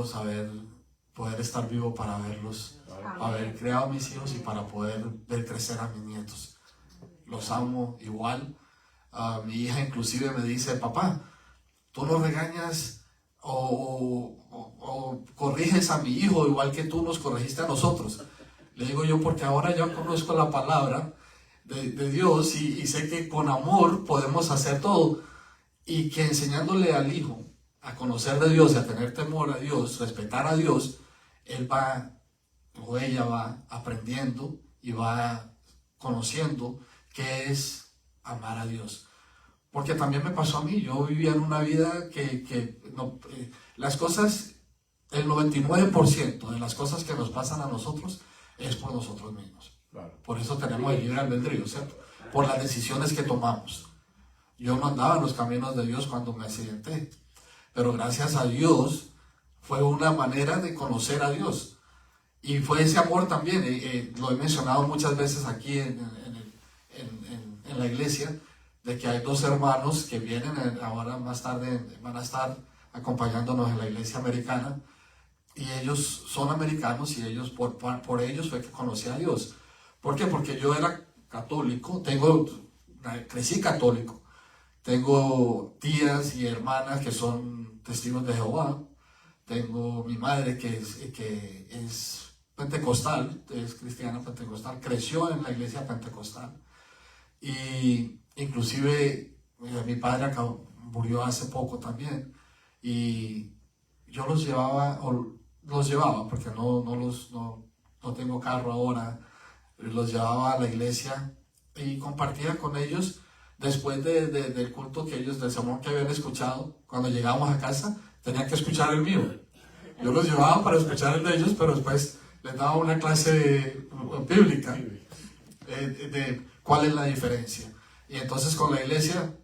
estar vivo para verlos, haber creado a mis hijos y para poder ver crecer a mis nietos. Los amo igual. Mi hija inclusive me dice: papá, tú no regañas o corriges a mi hijo igual que tú nos corregiste a nosotros. Le digo yo: porque ahora yo conozco la palabra de Dios, y sé que con amor podemos hacer todo, y que enseñándole al hijo a conocer de Dios y a tener temor a Dios, respetar a Dios, ella va aprendiendo y va conociendo qué es amar a Dios. porque también me pasó a mí. Yo vivía en una vida que no, las cosas, el 99% de las cosas que nos pasan a nosotros es por nosotros mismos. Claro. Por eso tenemos el libre albedrío, ¿cierto? Por las decisiones que tomamos. Yo no andaba en los caminos de Dios cuando me accidenté, pero gracias a Dios fue una manera de conocer a Dios. Y fue ese amor también, lo he mencionado muchas veces aquí en la iglesia, de que hay dos hermanos que vienen ahora más tarde, van a estar acompañándonos en la iglesia americana, y ellos son americanos, y ellos por ellos fue que conocí a Dios. ¿Por qué? Porque yo era católico, crecí católico, tengo tías y hermanas que son testigos de Jehová, tengo mi madre que es pentecostal, es cristiana pentecostal, creció en la iglesia pentecostal, y inclusive mi padre murió hace poco también, y yo los llevaba porque no tengo carro ahora, los llevaba a la iglesia y compartía con ellos después del culto del sermón que habían escuchado. Cuando llegábamos a casa tenían que escuchar el mío. Yo los llevaba para escuchar el de ellos, pero después les daba una clase bíblica de cuál es la diferencia. Y entonces con la iglesia,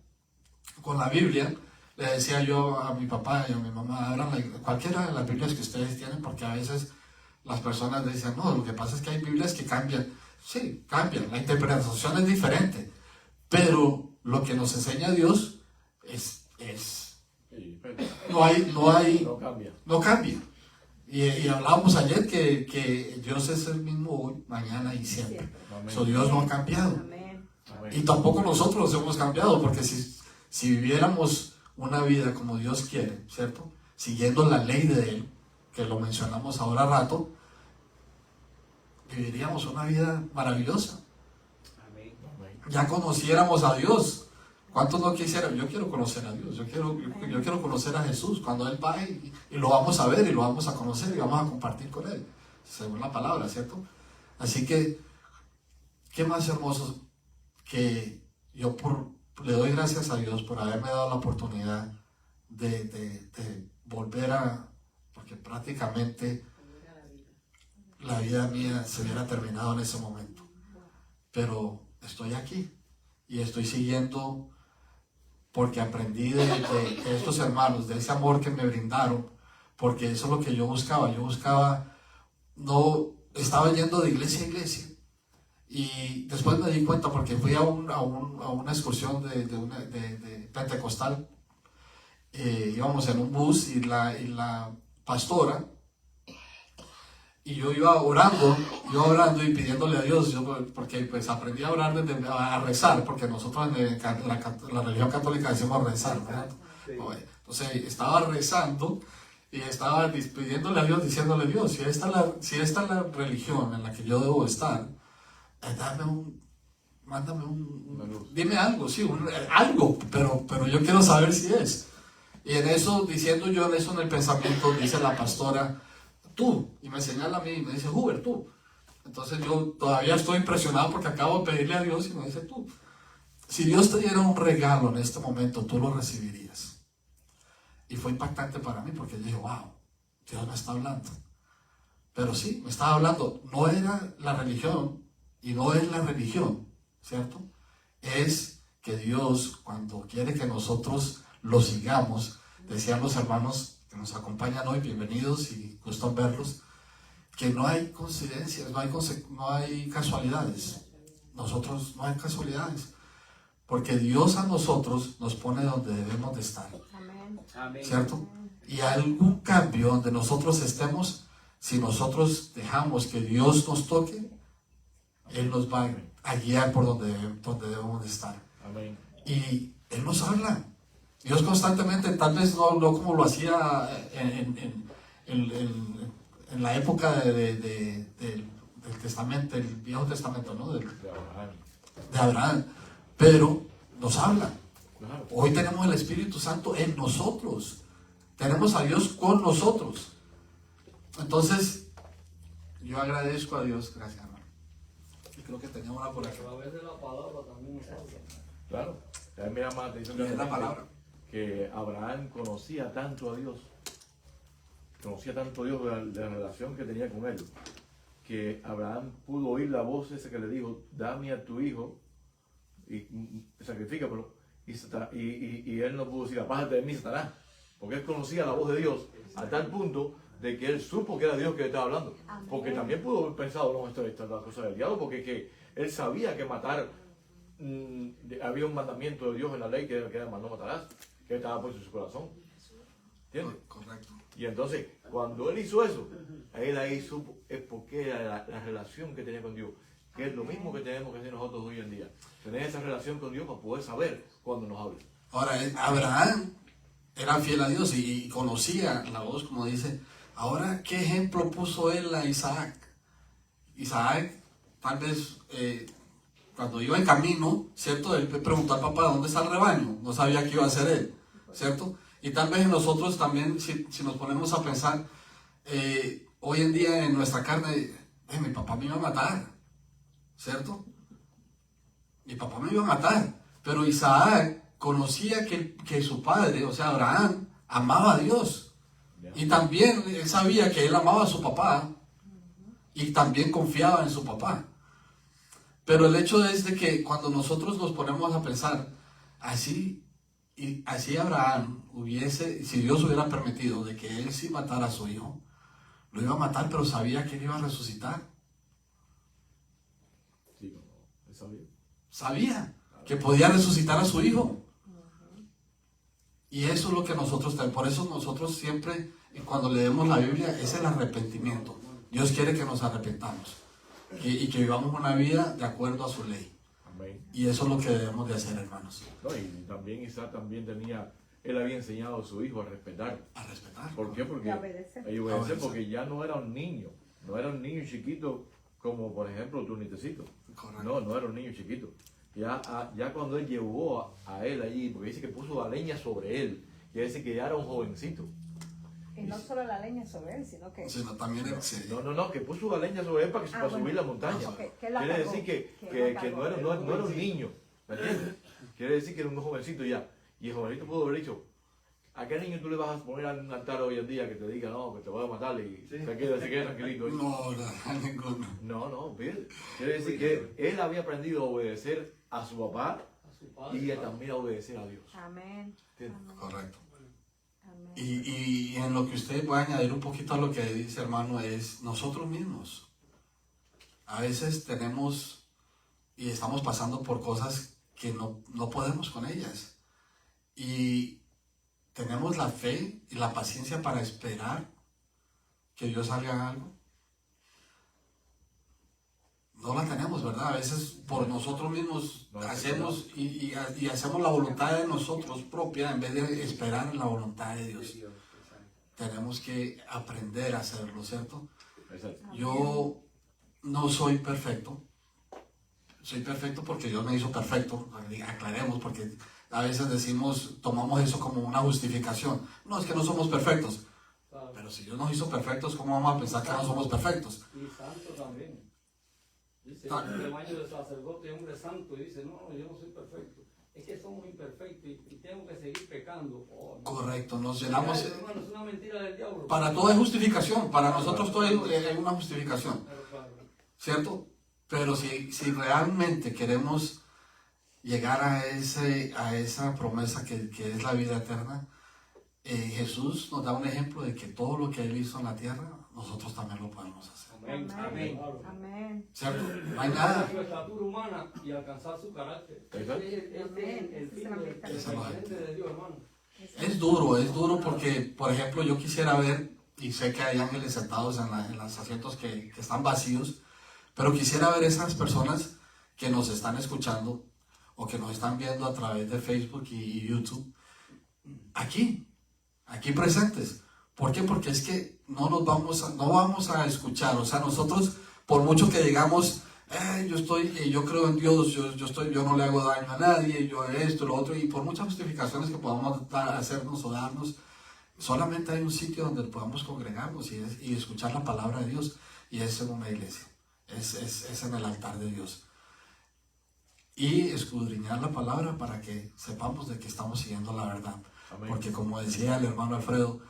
con la Biblia, le decía yo a mi papá y a mi mamá, abran cualquiera de las Biblias que ustedes tienen, porque a veces las personas dicen, no, lo que pasa es que hay Biblias que cambian. Sí, cambian, la interpretación es diferente, pero lo que nos enseña Dios no cambia. Y hablábamos ayer que Dios es el mismo hoy, mañana y siempre. So, Dios no ha cambiado. Amén. Y tampoco nosotros hemos cambiado, porque si viviéramos una vida como Dios quiere, ¿cierto? Siguiendo la ley de Él, que lo mencionamos ahora a rato, viviríamos una vida maravillosa. Ya conociéramos a Dios. ¿Cuántos no quisieran? Yo quiero conocer a Dios, yo quiero conocer a Jesús cuando Él va y lo vamos a ver y lo vamos a conocer y vamos a compartir con Él, según la palabra, ¿cierto? Así que, qué más hermoso que yo le doy gracias a Dios por haberme dado la oportunidad de volver porque prácticamente la vida mía se hubiera terminado en ese momento, pero estoy aquí y estoy siguiendo porque aprendí de estos hermanos, de ese amor que me brindaron, porque eso es lo que yo buscaba. No estaba yendo de iglesia a iglesia, y después me di cuenta porque fui a una excursión de pentecostal, íbamos en un bus y la pastora, y yo iba orando y pidiéndole a Dios, porque pues aprendí a orar, a rezar, porque nosotros en la religión católica decimos rezar, ¿verdad? Sí. Entonces estaba rezando y estaba pidiéndole a Dios, diciéndole: Dios, si esta es la religión en la que yo debo estar, dime algo, sí, algo, pero yo quiero saber si es. Y en eso, diciendo yo en eso, en el pensamiento, dice la pastora: tú, y me señala a mí y me dice: Huber, tú. Entonces yo todavía estoy impresionado porque acabo de pedirle a Dios y me dice: tú. Si Dios te diera un regalo en este momento, tú lo recibirías. Y fue impactante para mí porque dije: wow, Dios me está hablando. Pero sí, me estaba hablando. No era la religión y no es la religión, ¿cierto? Es que Dios, cuando quiere que nosotros lo sigamos, decían los hermanos que nos acompañan hoy, bienvenidos y gusto en verlos, que no hay coincidencias, no hay casualidades. Nosotros no hay casualidades, porque Dios a nosotros nos pone donde debemos de estar. Amén. ¿Cierto? Y algún cambio donde nosotros estemos, si nosotros dejamos que Dios nos toque, Él nos va a guiar por donde debemos de estar. Amén. Y Él nos habla. Dios constantemente, tal vez no como lo hacía en la época del testamento, del Viejo Testamento, ¿no? De Abraham, pero nos habla. Claro. Hoy tenemos el Espíritu Santo en nosotros, tenemos a Dios con nosotros. Entonces yo agradezco a Dios. Gracias, hermano. Y creo que tenía una por aquí. A veces la palabra también nos habla. Claro. A mí me llama la atención Es la palabra. que Abraham conocía tanto a Dios de la relación que tenía con él, que Abraham pudo oír la voz esa que le dijo, dame a tu hijo y sacrifícalo, y él no pudo decir, apájate de mí, Satanás, porque él conocía la voz de Dios a tal punto de que él supo que era Dios que le estaba hablando. Amén. Porque también pudo haber pensado, no, esto es la cosa del diablo, porque que él sabía que matar, había un mandamiento de Dios en la ley que era no matarás, que estaba puesto en su corazón. ¿Entiendes? Correcto. Y entonces, cuando él hizo eso, él ahí supo, es porque era la relación que tenía con Dios, que es lo mismo que tenemos que hacer nosotros hoy en día. Tener esa relación con Dios para poder saber cuando nos habla. Ahora, Abraham era fiel a Dios y conocía la voz, como dice. Ahora, ¿qué ejemplo puso él a Isaac? Isaac, tal vez, cuando iba en camino, ¿cierto? Él preguntó al papá, ¿dónde está el rebaño? No sabía qué iba a hacer él, ¿cierto? Y tal vez nosotros también, si nos ponemos a pensar, hoy en día en nuestra carne, mi papá me iba a matar, ¿cierto? Mi papá me iba a matar. Pero Isaac conocía que su padre, o sea, Abraham, amaba a Dios. Y también él sabía que él amaba a su papá. Y también confiaba en su papá. Pero el hecho es de que cuando nosotros nos ponemos a pensar, así Abraham si Dios hubiera permitido de que él sí matara a su hijo, lo iba a matar, pero sabía que él iba a resucitar. Sí, él sabía. Sabía que podía resucitar a su hijo. Y eso es lo que nosotros tenemos. Por eso nosotros siempre, cuando leemos la Biblia, es el arrepentimiento. Dios quiere que nos arrepentamos y que vivamos una vida de acuerdo a su ley. Amén. Y eso es lo que debemos de hacer, hermanos. No, y también Isaac él había enseñado a su hijo a respetar. A respetar. ¿Por qué? Porque Y a obedecer. y obedecer, porque ya no era un niño, chiquito como por ejemplo tu nietecito. Correcto. No era un niño chiquito. Ya cuando él llevó a él allí, porque dice que puso la leña sobre él, quiere decir que ya era un jovencito. Y no solo la leña sobre él, sino que... Sino también No, que puso la leña sobre él para bueno. subir la montaña. Ok, que la Quiere cargó, decir que la que cargó. no era un niño, ¿me entiendes? Quiere decir que era un jovencito ya. Y el jovencito pudo haber dicho, ¿a qué niño tú le vas a poner a un altar hoy en día que te diga, no, que te voy a matar y se quede tranquilito? No, ninguno. No, quiere decir que él había aprendido a obedecer a su papá A su padre. y también a obedecer a Dios. Amén. ¿Entiendes? Amén. Correcto. Amén. Y en lo que usted va a añadir un poquito a lo que dice, hermano, es nosotros mismos. A veces tenemos y estamos pasando por cosas que no podemos con ellas. Y tenemos la fe y la paciencia para esperar que Dios haga algo. No la tenemos, ¿verdad? A veces por nosotros mismos No, hacemos y hacemos la voluntad de nosotros propia en vez de esperar en la voluntad de Dios. Tenemos que aprender a hacerlo, ¿cierto? Exacto. Yo no soy perfecto. Soy perfecto porque Dios me hizo perfecto. Aclaremos, porque a veces tomamos eso como una justificación. No, es que no somos perfectos. Claro. Pero si Dios nos hizo perfectos, ¿cómo vamos a pensar que no somos perfectos? Y santo también. Dice, Ah. el rebaño del sacerdote es hombre santo. Y dice, no, yo no soy perfecto. Es que somos imperfectos y tengo que seguir pecando. Oh, no. Correcto, nos llenamos. Ay, hermano, es una mentira del diablo. Para todo es justificación, para nosotros todo es una justificación, Claro. ¿cierto? Pero si realmente queremos llegar a esa promesa que es la vida eterna, Jesús nos da un ejemplo de que todo lo que Él hizo en la tierra, nosotros también lo podemos hacer. Amén. Amén. Claro. Amén. ¿Cierto? No hay nada. Su estatura humana y alcanzar su carácter. Exacto. Este es el fin del presidente de Dios, hermano. Es duro porque, por ejemplo, yo quisiera ver, y sé que hay ángeles sentados en los asientos que están vacíos, pero quisiera ver esas personas que nos están escuchando o que nos están viendo a través de Facebook y YouTube, aquí presentes. ¿Por qué? Porque es que no vamos a escuchar. O sea, nosotros, por mucho que digamos, yo creo en Dios, yo no le hago daño a nadie, yo esto, lo otro, y por muchas justificaciones que podamos hacernos o darnos, solamente hay un sitio donde podamos congregarnos y escuchar la palabra de Dios, y es en una iglesia, es en el altar de Dios. y escudriñar la palabra para que sepamos de que estamos siguiendo la verdad. Amén. Porque como decía el hermano Alfredo,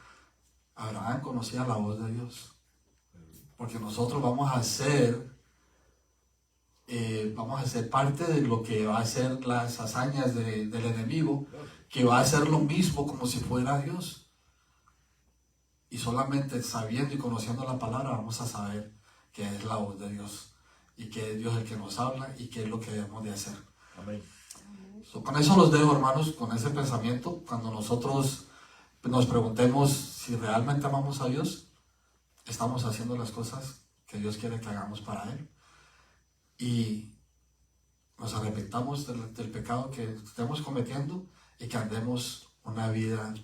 Abraham conocía la voz de Dios. Porque nosotros vamos a ser parte de lo que va a ser las hazañas del enemigo, que va a hacer lo mismo como si fuera Dios. Y solamente sabiendo y conociendo la palabra vamos a saber que es la voz de Dios y que es Dios el que nos habla y que es lo que debemos de hacer. Amén. Con eso los dejo, hermanos, con ese pensamiento. Cuando nosotros nos preguntemos si realmente amamos a Dios, estamos haciendo las cosas que Dios quiere que hagamos para Él. Y nos arrepentamos del pecado que estemos cometiendo y que andemos una vida,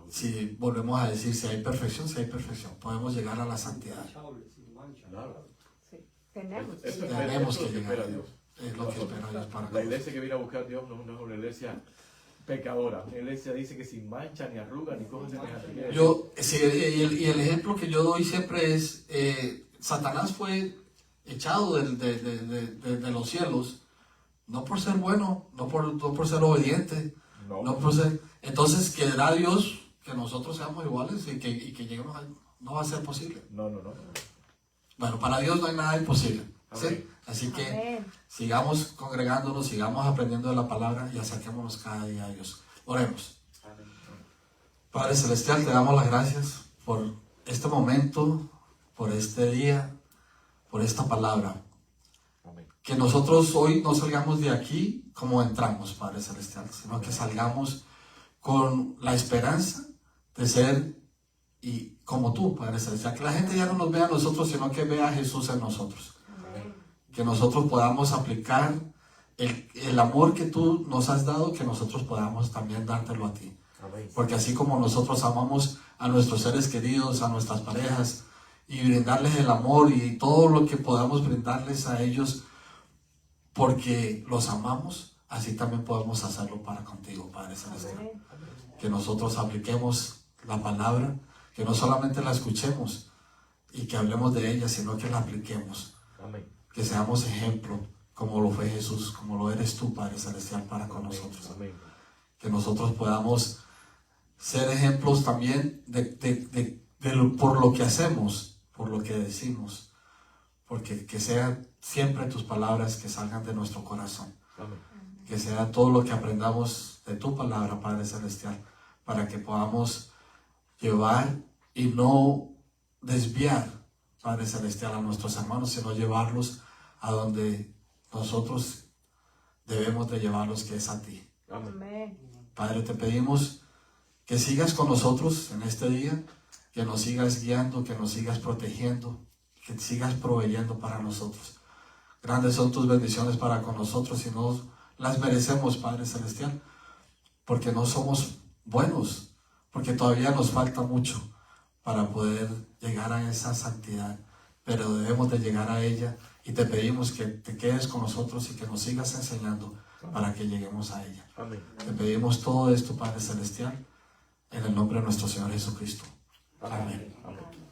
si volvemos a decir, si hay perfección, podemos llegar a la santidad. Intachable, sin mancha. Claro. Sí, tenemos que Eso llegar. Tenemos es lo que que llegar. espera Dios. Es lo que espera Dios para La nosotros. iglesia que viene a buscar a Dios no es una iglesia pecadora. Una iglesia dice que sin mancha, ni arruga, ni cosas semejantes. Sí, y el ejemplo que yo doy siempre es, Satanás fue echado de los cielos, no por ser bueno, no por ser obediente, no por ser... Entonces, ¿querrá Dios que nosotros seamos iguales y que lleguemos a... No va a ser posible. No. Bueno, para Dios no hay nada imposible, ¿sí? Amén. Así que Amén. sigamos congregándonos, sigamos aprendiendo de la palabra y acerquémonos cada día a Dios. Oremos. Padre Celestial, te damos las gracias por este momento, por este día, por esta palabra. Amén. Que nosotros hoy no salgamos de aquí como entramos, Padre Celestial, sino que salgamos con la esperanza de ser y como tú, Padre Celestial. Que la gente ya no nos vea a nosotros, sino que vea a Jesús en nosotros. Amén. Que nosotros podamos aplicar el amor que tú nos has dado, que nosotros podamos también dártelo a ti. Amén. Porque así como nosotros amamos a nuestros seres queridos, a nuestras parejas, y brindarles el amor y todo lo que podamos brindarles a ellos, porque los amamos, así también podemos hacerlo para contigo, Padre Celestial. Amén. Que nosotros apliquemos la palabra, que no solamente la escuchemos y que hablemos de ella, sino que la apliquemos. Amén. Que seamos ejemplo, como lo fue Jesús, como lo eres tú, Padre Celestial, para con Amén. nosotros. Amén. Que nosotros podamos ser ejemplos también por lo que hacemos, por lo que decimos, porque que sean siempre tus palabras que salgan de nuestro corazón, Amén. que sea todo lo que aprendamos de tu palabra, Padre Celestial, para que podamos llevar y no desviar, Padre Celestial, a nuestros hermanos, sino llevarlos a donde nosotros debemos de llevarlos, que es a ti. Amén. Amén. Padre, te pedimos que sigas con nosotros en este día, que nos sigas guiando, que nos sigas protegiendo, que sigas proveyendo para nosotros. Grandes son tus bendiciones para con nosotros y no las merecemos, Padre Celestial, porque no somos buenos, porque todavía nos falta mucho para poder llegar a esa santidad, pero debemos de llegar a ella y te pedimos que te quedes con nosotros y que nos sigas enseñando para que lleguemos a ella. Amén. Te pedimos todo esto, Padre Celestial, en el nombre de nuestro Señor Jesucristo. Amén. Amén.